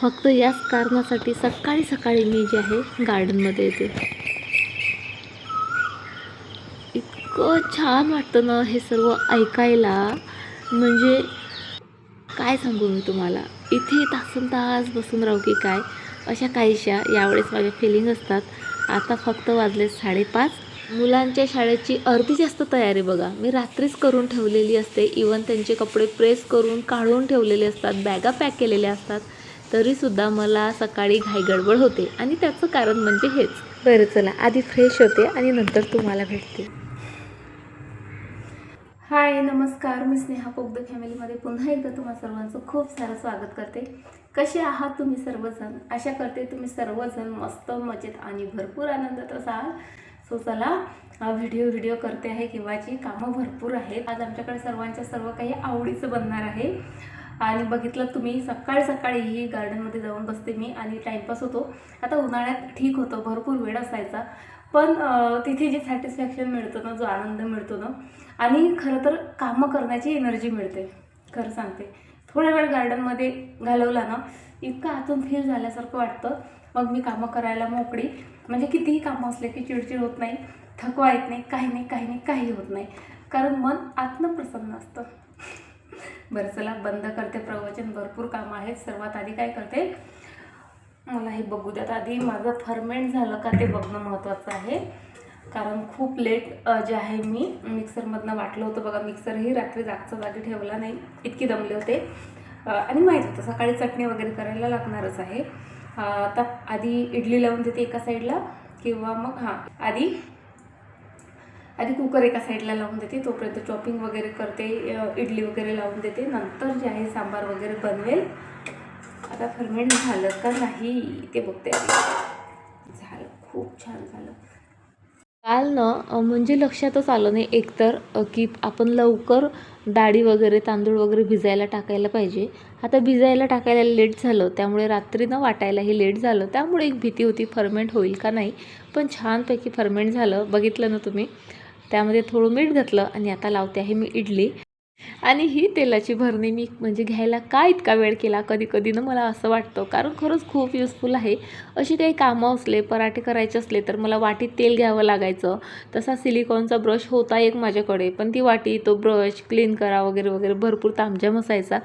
फक्त याच कारणासाठी सकाळी सकाळी मी जे आहे गार्डनमध्ये येते. इतकं छान वाटतं ना हे सर्व ऐकायला, म्हणजे काय सांगू मी तुम्हाला. इथे तासनतास बसून राहू की काय, अशा काहीशा यावेळेस माझ्या फिलिंग असतात. आता फक्त वाजले 5:30. मुलांच्या शाळेची अर्धी जास्त तयारी बघा मी रात्रीच करून ठेवलेली असते. इवन त्यांचे कपडे प्रेस करून काढून ठेवलेले असतात, बॅगा पॅक केलेल्या असतात, तरीसुद्धा मला सकाळी घाईगडबड होते. आणि त्याचं कारण म्हणजे हेच. बरं चला, आधी फ्रेश होते आणि नंतर तुम्हाला भेटते. हाय नमस्कार, मी स्नेहा पोगदे फॅमिलीमध्ये पुन्हा एकदा तुम्हा सर्वांचं खूप सारं स्वागत करते. कसे आहात तुम्ही सर्वजण? आशा करते तुम्ही सर्वजण मस्त मजेत आणि भरपूर आनंदात असाल. सो चला व्हिडिओ करते आहे. किंवाची कामं भरपूर आहेत. आज आमच्याकडे सर्व काही आवडीचं बनणार आहे. आणि बघितलं तुम्ही सकाळी ही गार्डनमध्ये जाऊन बसते मी आणि टाईमपास होतो. आता उन्हाळ्यात ठीक होतं, भरपूर वेळ असायचा, पण तिथे जे सॅटिस्फॅक्शन मिळतं ना, जो आनंद मिळतो ना, आणि खरं तर कामं करण्याची एनर्जी मिळते. खरं सांगते, थोडा वेळ गार्डनमध्ये घालवला ना, इतकं आतून फील झाल्यासारखं वाटतं. मग मी कामं करायला मोकळी. म्हणजे कितीही कामं असले की चिडचिड होत नाही, थकवा येत नाही, काही होत नाही, कारण मन आत्म प्रसन्न असतं. बरं चला, बंद करते प्रवचन. भरपूर कामं आहेत. सर्वात आधी काय करते, मला हे बघू द्यात. आधी माझं फर्मेंट झालं का ते बघणं महत्त्वाचं आहे. कारण खूप लेट जे आहे मी मिक्सरमधनं वाटलं होतं बघा. मिक्सरही रात्री जागी ठेवला नाही, इतकी दमले होते. आणि माहीत होतं सकाळी चटणी वगैरे करायला लागणारच आहे. आता आधी इडली लावून देते एका साईडला, किंवा मग आधी कुकर एका साईडला लावून देते. तोपर्यंत चॉपिंग वगैरे करते, इडली वगैरे लावून देते. नंतर जे आहे सांबार वगैरे बनवेल. आता फर्मेंट झालं का नाही ते बघते. झालं, खूप छान झालं. काल ना म्हणजे लक्षातच आलं नाही एकतर की आपण लवकर डाळी वगैरे तांदूळ वगैरे भिजायला टाकायला पाहिजे. आता भिजायला टाकायला लेट झालं, त्यामुळे रात्री न वाटायलाही लेट झालं. त्यामुळे एक भीती होती फर्मेंट होईल का नाही, पण छानपैकी फर्मेंट झालं. बघितलं ना तुम्ही. त्यामध्ये थोडं मीठ घातलं आणि आता लावते आहे मी इडली. आणि ही तेलाची भरणी मी म्हणजे घ्यायला का इतका वेळ केला कधी कधी ना मला असं वाटतं, कारण खरंच खूप युजफुल आहे. अशी काही कामं असले, पराठे करायचे असले तर मला वाटीत तेल घ्यावं लागायचं. तसा सिलिकॉनचा ब्रश होता एक माझ्याकडे, पण ती वाटी, तो ब्रश क्लीन करा वगैरे वगैरे भरपूर तामझाम असायचा.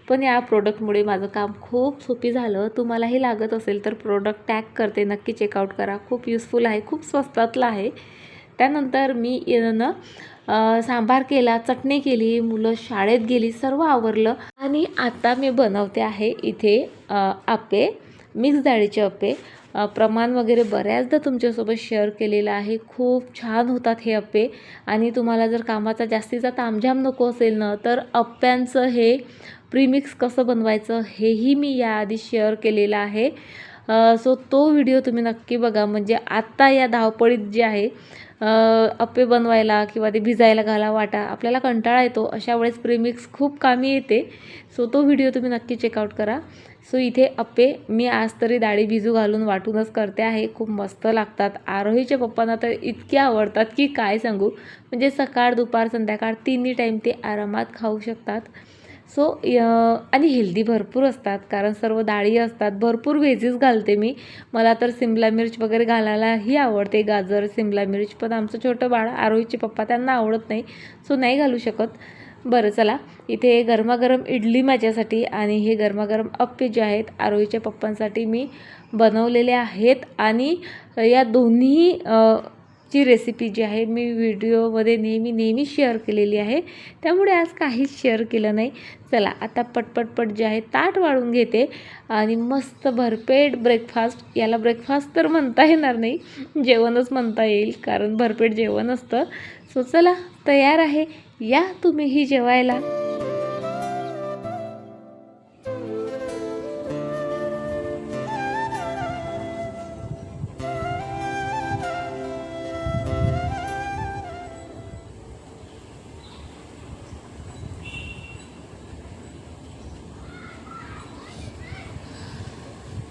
पण या प्रोडक्टमुळे माझं काम खूप सोपी झालं. तुम्हालाही लागत असेल तर प्रोडक्ट टॅग करते, नक्की चेकआउट करा. खूप युजफुल आहे, खूप स्वस्तातलं आहे. त्यानंतर मी सांबार केला, चटणी केली, मुलं शाळेत गेली, सर्व आवरलं. आणि आता मी बनवते आहे इथे आप्पे, मिक्स डाळीचे आप्पे. प्रमाण वगैरे बऱ्याचदा तुमच्यासोबत शेअर केलेलं आहे. खूप छान होतात हे आप्पे. आणि तुम्हाला जर कामाचा जास्तीचा तामझाम नको असेल ना, तर आप्प्यांचं हे प्रीमिक्स कसं बनवायचं हेही मी याआधी शेअर केलेलं आहे. सो तो व्हिडिओ तुम्ही नक्की बघा. म्हणजे आत्ता या धावपळीत जे आहे आप्पे बनवायला किंवा ते भिजायला घाला, वाटा, आपल्याला कंटाळा येतो, अशा वेळेस प्रीमिक्स खूप कामी येते. सो तो व्हिडिओ तुम्ही नक्की चेकआउट करा. सो इथे आप्पे मी आज तरी डाळी भिजू घालून वाटूनच करते आहे. खूप मस्त लागतात. आरोहीच्या पप्पांना तर इतके आवडतात की काय सांगू. म्हणजे सकाळ, दुपार, संध्याकाळ तिन्ही टाईम ते आरामात खाऊ शकतात. सो आणि हेल्दी भरपूर असतात, कारण सर्व डाळी असतात. भरपूर व्हेजीस घालते मी. मला तर सिमला मिर्च वगैरे घालायलाही आवडते, गाजर, सिमला मिर्च. पण आमचं छोटं बाळ, आरोहीचे पप्पा, त्यांना आवडत नाही, सो नाही घालू शकत. बरं चला, इथे गरमागरम इडली माझ्यासाठी आणि हे गरमागरम आप्पे जे आहेत आरोहीच्या पप्पांसाठी मी बनवलेले आहेत. आणि या दोन्ही ची रेसिपी जी आहे मी व्हिडिओमध्ये नेहमी शेअर केलेली आहे, त्यामुळे आज काहीच शेअर केलं नाही. चला आता पटपट जे आहे ताट वाढून घेते आणि मस्त भरपेट ब्रेकफास्ट. याला ब्रेकफास्ट तर म्हणता येणार नाही, जेवणच म्हणता येईल, कारण भरपेट जेवण असतं. सो चला, तयार आहे, या तुम्हीही जेवायला.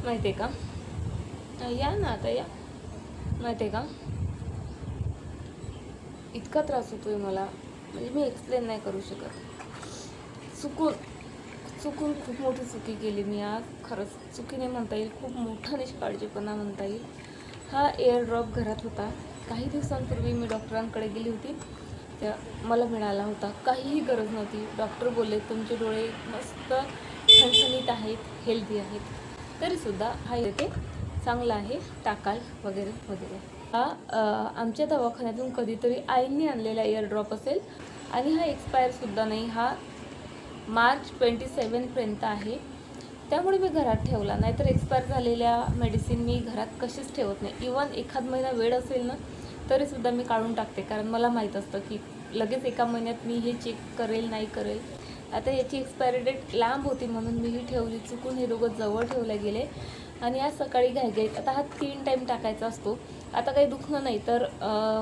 माहिती आहे का, या ना आता या. माहिती आहे का, इतका त्रास होतोय मला, म्हणजे मी एक्सप्लेन नाही करू शकत. चुकून खूप मोठी चुकी केली मी आज. खरंच चुकीने म्हणता येईल, खूप मोठा निष्काळजीपणा म्हणता येईल. हा एअर ड्रॉप घरात होता. काही दिवसांपूर्वी मी डॉक्टरांकडे गेली होती, त्या मला मिळाला होता. काहीही गरज नव्हती. डॉक्टर बोलले तुमचे डोळे मस्त ठणठणीत आहेत, हेल्दी आहेत, तरीसुद्धा हा येते चांगला आहे, टाकाल वगैरे वगैरे. हा आमच्या दवाखान्यातून कधीतरी आईंनी आणलेला एअर ड्रॉप असेल आणि हा एक्सपायरसुद्धा नाही. हा मार्च 27पर्यंत आहे, त्यामुळे मी घरात ठेवला. नाहीतर एक्सपायर झालेल्या मेडिसिन मी घरात कशीच ठेवत नाही. इवन एखाद महिना वेळ असेल ना तरीसुद्धा मी काढून टाकते, कारण मला माहीत असतं की लगेच एका महिन्यात मी हे चेक करेल नाही करेल. आता याची एक्सपायरी डेट लांब होती म्हणून मी ही ठेवली. चुकून हे दोघं जवळ ठेवले गेले आणि आज सकाळी घाईघाईत. आता हा 3 टाईम टाकायचा असतो. आता काही दुखणं नाही तर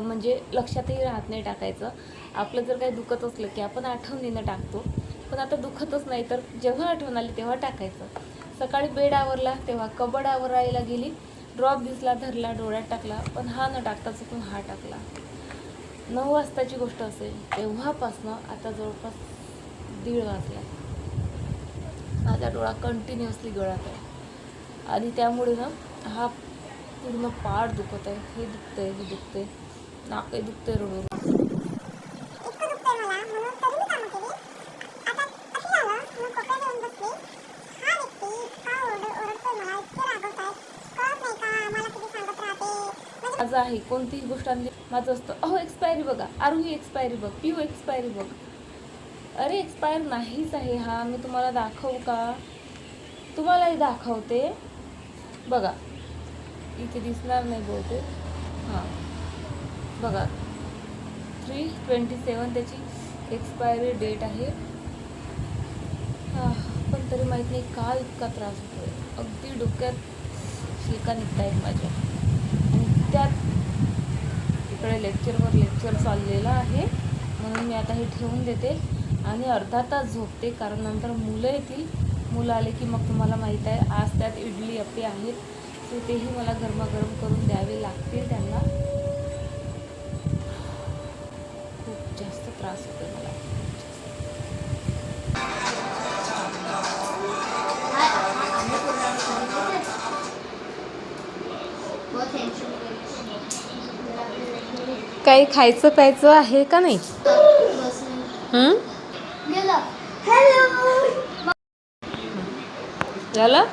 म्हणजे लक्षातही राहत नाही टाकायचं. आपलं जर काही दुखत असलं की आपण आठवणीनं टाकतो, पण आता दुखतच नाही तर जेव्हा आठवण आली तेव्हा टाकायचं. सकाळी बेड आवरला तेव्हा कबड आवरायला गेली, ड्रॉप दिसला, धरला, डोळ्यात टाकला, पण हा न टाकता चुकून हा टाकला. 9 वाजताची गोष्ट असेल. तेव्हापासनं आता जवळपास 1:30 वाजला. माझा डोळा कंटिन्युअसली गळत आहे आणि त्यामुळे ना हा पूर्ण पाठ दुखत आहे. हे दुखतंय, हे दुखतंय, नाकही दुखतंय, रडू माझं आहे. कोणतीही गोष्ट आणली माझं असतं, अहो एक्सपायरी बघा, आरोही एक्सपायरी बघ, पिऊ एक्सपायरी बघ. अरे एक्सपायर नाहीच आहे हा. मी तुम्हाला दाखवू का? तुम्हालाही दाखवते बघा. इथे दिसणार नाही बहुतेक. हां बघा, 3/27 त्याची एक्सपायरी डेट आहे. हां, पण तरी माहीत नाही का इतका त्रास होतो आहे. अगदी डोक्यात शिका निघत आहेत माझ्या. आणि त्यात इकडे लेक्चरवर लेक्चर चाललेलं आहे म्हणून मी आता हे ठेवून देते आणि अर्धा तास झोपते, कारण नंतर मुलं येतील. मुलं आले की मग तुम्हाला माहीत आहे आज त्यात इडली अप्पे आहेत, तर तेही मला गरमागरम करून द्यावे लागतील त्यांना. खूप जास्त त्रास होतो मला. काही खायचं प्यायचं आहे का नाही? झालं?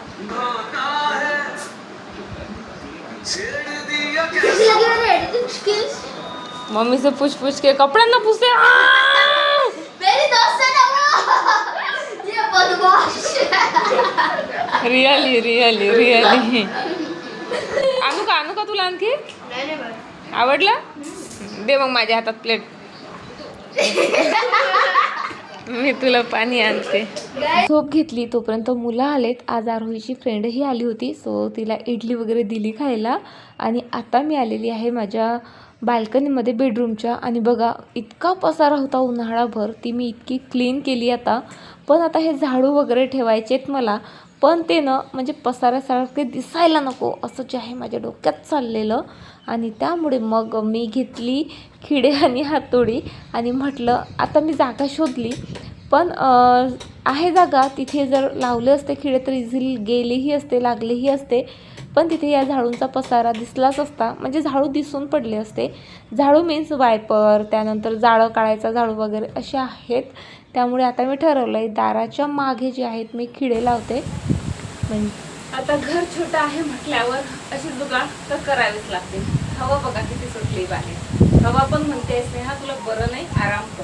मम्मी से पूछ पूछ के कपड़े ना पूछते. Really really really. आणू का तुला आणखी? आवडलं? दे मग माझ्या हातात प्लेट. मी तुला पाणी आणते. झोप घेतली तोपर्यंत मुलं आलेत. आज आरोहीची फ्रेंडही आली होती, सो तिला इडली वगैरे दिली खायला. आणि आता मी आलेली आहे माझ्या बाल्कनीमध्ये बेडरूमच्या. आणि बघा इतका पसारा होता उन्हाळाभर, ती मी इतकी क्लीन केली आता. पण आता हे झाडू वगैरे ठेवायचेत मला, पण ते ना म्हणजे पसाऱ्यासारखे दिसायला नको असं जे आहे माझ्या डोक्यात चाललेलं. आणि त्यामुळे मग मी घेतली खिडे आणि हातोडी आणि म्हटलं आता मी जागा शोधली, पण आहे जागा. तिथे जर लावले असते खिडे तर इझिली गेलेही असते, लागलेही असते. पण तिथे या झाडूंचा पसारा दिसलाच असता, म्हणजे झाडू दिसून पडले असते. झाडू मीन्स वायपर, त्यानंतर जाळं काढायचा झाडू वगैरे असे आहेत. त्यामुळे आता मी ठरवलं आहे दाराच्या मागे जे आहेत मी खिडे लावते. म्हणजे आता घर छोटं आहे म्हटल्यावर अशी जुगाड तर करावीच लागते. हवा बघा किती सुटली बाहेर. हवा पण म्हणते स्नेहा तुला बरं नाही, आराम कर.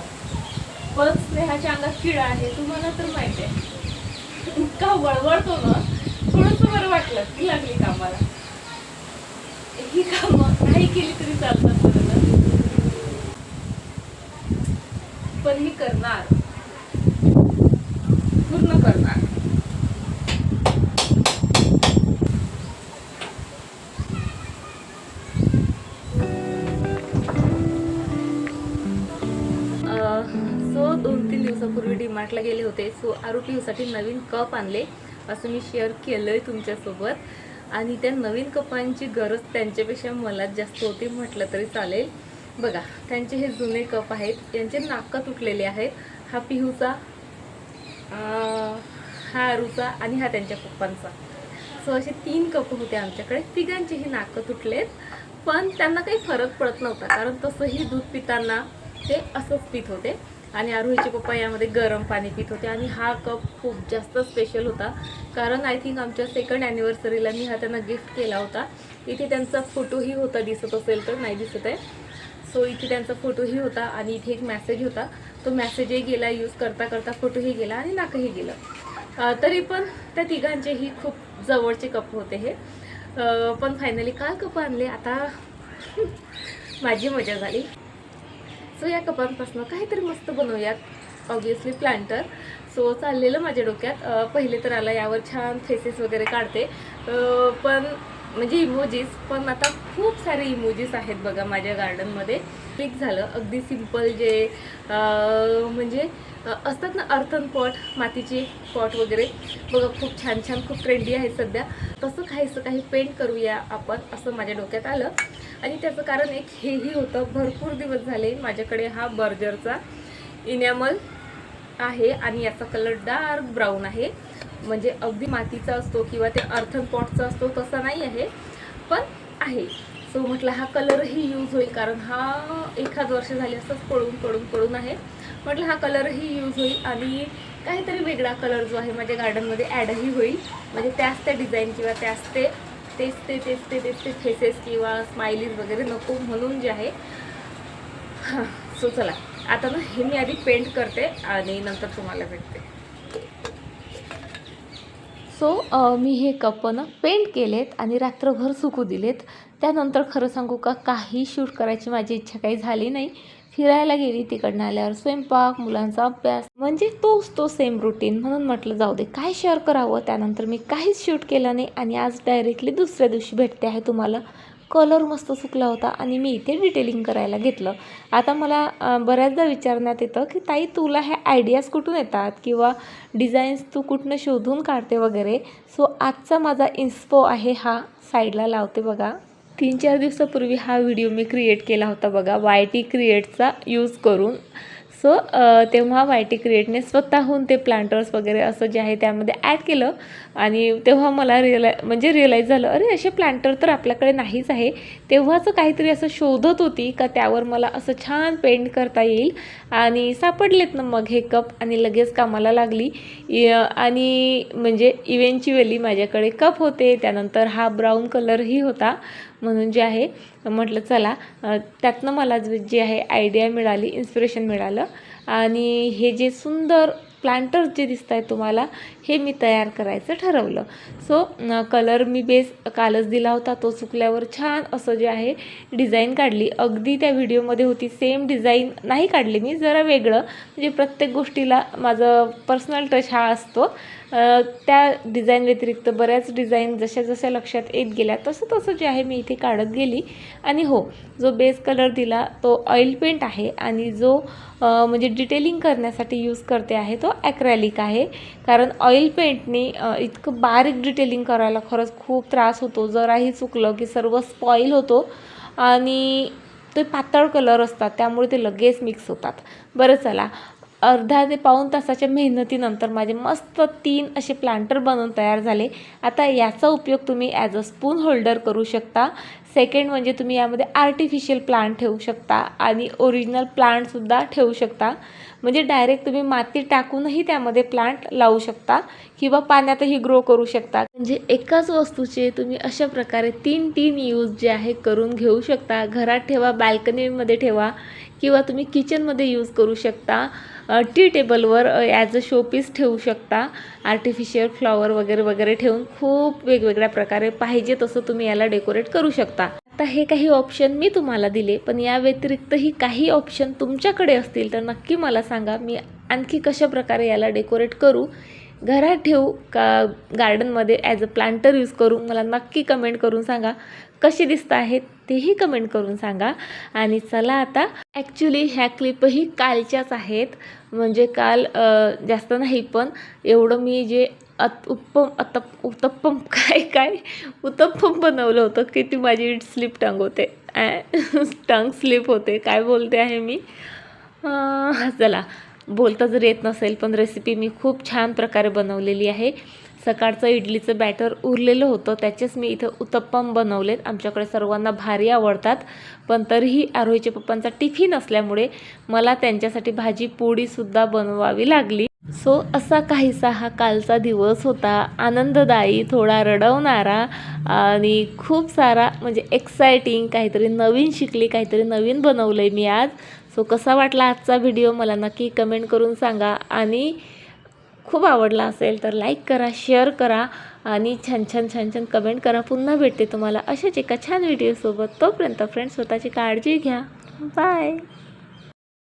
पण स्नेहाच्या अंगात किडा आहे, तुम्हाला तर माहिती आहे. इतका वळवळतो ना, थोडंसं बरं वाटलं की लागली कामाला. ही कामं नाही केली तरी चालतात बरं, पण ही करणार, पूर्ण करणार. सो 2-3 दिवसापूर्वी डीमार्टला गेले होते. सो आरोपीसाठी नवीन कप आणले असं मी शेअर केलं आहे तुमच्यासोबत. आणि त्या नवीन कपांची गरज त्यांच्यापेक्षा मलाच जास्त होती म्हटलं तरी चालेल. बघा त्यांचे हे जुने कप आहेत, यांचे नाकं तुटलेले आहेत. हा पिहूचा हा आरूचा आणि हा त्यांच्या पप्पांचा. सो असे 3 कप होते आमच्याकडे. तिघांचेही नाकं तुटलेत, पण त्यांना काही फरक पडत नव्हता, कारण तसंही दूध पिताना ते असंच पित होते. आणि आरोहीचे पप्पा यामध्ये गरम पाणी पित होते. आणि हा कप खूप जास्त स्पेशल होता, कारण आय थिंक आमच्या 2nd ॲनिव्हर्सरीला मी हा त्यांना गिफ्ट केला होता. इथे त्यांचा फोटोही होता, दिसत असेल तर, नाही दिसत आहे. सो इथे त्यांचा फोटोही होता आणि इथे एक मेसेज होता. तो मेसेजही गेला, यूज करता करता फोटोही गेला आणि नाकही गेलं. तरी पण त्या तिघांचेही खूप जवळचे कप होते हे. पण फायनली काल कप आणले. आता माझी मजा झाली. सो या कपांपासून काहीतरी मस्त बनवूयात, ऑब्वियसली प्लांटर. सो चाललेलं माझ्या डोक्यात. पहिले तर आला यावर छान फेसेस वगैरे काढते, पण म्हणजे इमोजीस. पण आता खूप सारे इमोजीस आहेत बघा माझ्या गार्डनमध्ये. क्लिक झालं अगदी सिम्पल जे म्हणजे असतात ना अर्थन पॉट, मातीचे पॉट वगैरे बघा, खूप छान छान, खूप ट्रेंडी आहे सध्या. तसं काही पेंट करूया आपण, असं माझ्या डोक्यात आलं. आणि त्याचं कारण एक हेही होतं, भरपूर दिवस झाले माझ्याकडे हा बर्जरचा इनॅमल आहे आणि याचा कलर डार्क ब्राऊन आहे. म्हणजे अगदी मातीचा असतो किंवा ते अर्थन पॉटचा असतो तसा नाही आहे, पण आहे. सो म्हटलं हा कलरही यूज होईल, कारण हा 1 वर्ष झाली असंच पडून आहे. म्हटलं हा कलरही यूज होईल आणि काहीतरी वेगळा कलर जो आहे माझ्या गार्डनमध्ये ॲडही होईल. म्हणजे त्याच त्या डिझाईन किंवा तेच ते फेसेस किंवा स्माइलीज वगैरे नको म्हणून जे आहे. हां, सो चला आता ना हे मी आधी पेंट करते आणि नंतर तुम्हाला भेटते. सो मी हे कप ना पेंट केलेत आणि रात्रभर सुकू दिलेत. त्यानंतर खरं सांगू का, काही शूट करायची माझी इच्छा काही झाली नाही. फिरायला गेली, तिकडनं आल्यावर स्वयंपाक, मुलांचा अभ्यास, म्हणजे तो सेम रुटीन. म्हणून म्हटलं जाऊ दे, काय शेअर करावं. त्यानंतर मी काहीच शूट केलं नाही आणि आज डायरेक्टली दुसऱ्या दिवशी भेटते आहे तुम्हाला. कलर मस्त सुकला होता आणि मी इथे डिटेलिंग करायला घेतलं. आता मला बऱ्याचदा विचारण्यात येतं की ताई, तुला ह्या आयडियाज कुठून येतात किंवा डिझाईन्स तू कुठनं शोधून काढते वगैरे. सो आजचा माझा इन्स्पो आहे हा, साईडला लावते बघा. 3-4 दिवसापूर्वी हा व्हिडिओ मी क्रिएट केला होता बघा, YT क्रिएटचा यूज करून. सो तेव्हा YT क्रिएटने स्वतःहून ते प्लांटर्स वगैरे असं जे आहे त्यामध्ये ॲड केलं आणि तेव्हा मला रिअलाईज झालं, अरे असे प्लांटर तर आपल्याकडे नाहीच आहे. तेव्हाचं काहीतरी असं शोधत होती का त्यावर मला असं छान पेंट करता येईल आणि सापडलेत ना मग हे कप आणि लगेच कामाला लागली. आणि म्हणजे इव्हेंच्युअली माझ्याकडे कप होते, त्यानंतर हा ब्राऊन कलरही होता. म्हणून जे आहे म्हटलं चला, त्यातनं मला जे आहे आयडिया मिळाली, इन्स्पिरेशन मिळालं आणि हे जे सुंदर प्लांटर्स जे दिसत आहेत तुम्हाला, हे मी तयार करायचं ठरवलं. सो कलर मी बेस कालच दिला होता. तो सुकल्यावर छान असं जे आहे डिझाईन काढली. अगदी त्या व्हिडिओमध्ये होती सेम डिझाईन नाही काढली मी, जरा वेगळं. म्हणजे प्रत्येक गोष्टीला माझं पर्सनल टच हा असतो. त्या डिझाईन व्यतिरिक्त बऱ्याच डिझाईन जशा लक्षात येत गेल्या तसं जे आहे मी इथे काढत गेली. आणि हो, जो बेस कलर दिला तो ऑइल पेंट आहे आणि जो म्हणजे डिटेलिंग करण्यासाठी यूज करते आहे तो ॲक्रेलिक आहे. कारण ऑइल पेंटनी इतकं बारीक डिटेलिंग करायला खरंच खूप त्रास होतो. जराही चुकलं की सर्व स्पॉईल होतो आणि ते पातळ कलर असतात, त्यामुळे ते लगेच मिक्स होतात. बरं चला, अर्धा ते पाऊण तासाच्या मेहनतीनंतर माझे मस्त 3 असे प्लांटर बनवून तयार झाले. आता याचा उपयोग तुम्ही ॲज अ स्पून होल्डर करू शकता. सेकंड म्हणजे तुम्ही यामध्ये आर्टिफिशियल प्लांट ठेवू शकता आणि ओरिजिनल प्लांटसुद्धा ठेवू शकता. म्हणजे डायरेक्ट तुम्ही माती टाकूनही त्यामध्ये प्लांट लावू शकता किंवा पाण्यातही ग्रो करू शकता. म्हणजे एकाच वस्तूचे तुम्ही अशा प्रकारे 3 यूज जे आहे करून घेऊ शकता. घरात ठेवा, बाल्कनीमध्ये ठेवा किंवा तुम्ही किचनमध्ये यूज करू शकता. टी टेबलवर ॲज अ शोपीस ठेवू शकता. आर्टिफिशियल फ्लॉवर वगैरे ठेवून खूप वेगवेगळ्या प्रकारे पाहिजे तसं तुम्ही याला डेकोरेट करू शकता. आता हे काही ऑप्शन मी तुम्हाला दिले, पण या व्यतिरिक्तही काही ऑप्शन तुमच्याकडे असतील तर नक्की मला सांगा. मी आणखी कशा प्रकारे याला डेकोरेट करू, घरात ठेवू का गार्डनमध्ये ॲज अ प्लांटर यूज करू, मला नक्की कमेंट करून सांगा. कसे दिसत आहेत तेही कमेंट करून सांगा. आणि चला आता, ॲक्च्युली ह्या क्लिपही कालच्याच आहेत. म्हणजे काल जास्त नाही, पण एवढं मी जे उत्तप्पम बनवलं होतं की ती माझी स्लिप टंग होते, टंग स्लिप होते, काय बोलते आहे मी. चला, बोलता जर येत नसेल, पण रेसिपी मी खूप छान प्रकारे बनवलेली आहे. सकाळचं इडलीचं बॅटर उरलेलं होतं, त्याचेच मी इथं उत्तप्पम बनवलेत. आमच्याकडे सर्वांना भारी आवडतात, पण तरीही आरोहीच्या पप्पांचा टिफिन असल्यामुळे मला त्यांच्यासाठी भाजी पोळीसुद्धा बनवावी लागली. सो असा काहीसा हा कालचा दिवस होता, आनंददायी, थोडा रडवणारा आणि खूप सारा म्हणजे एक्सायटिंग. काहीतरी नवीन शिकली, काहीतरी नवीन बनवलं आहे मी आज. सो कसा वाटला आजचा व्हिडिओ मला नक्की कमेंट करून सांगा, आणि खूप आवडला असेल तर लाईक करा, शेअर करा आणि छान छान कमेंट करा. पुन्हा भेटते तुम्हाला अशाच एका छान व्हिडिओसोबत. तोपर्यंत फ्रेंड्स, स्वतःची काळजी घ्या. बाय.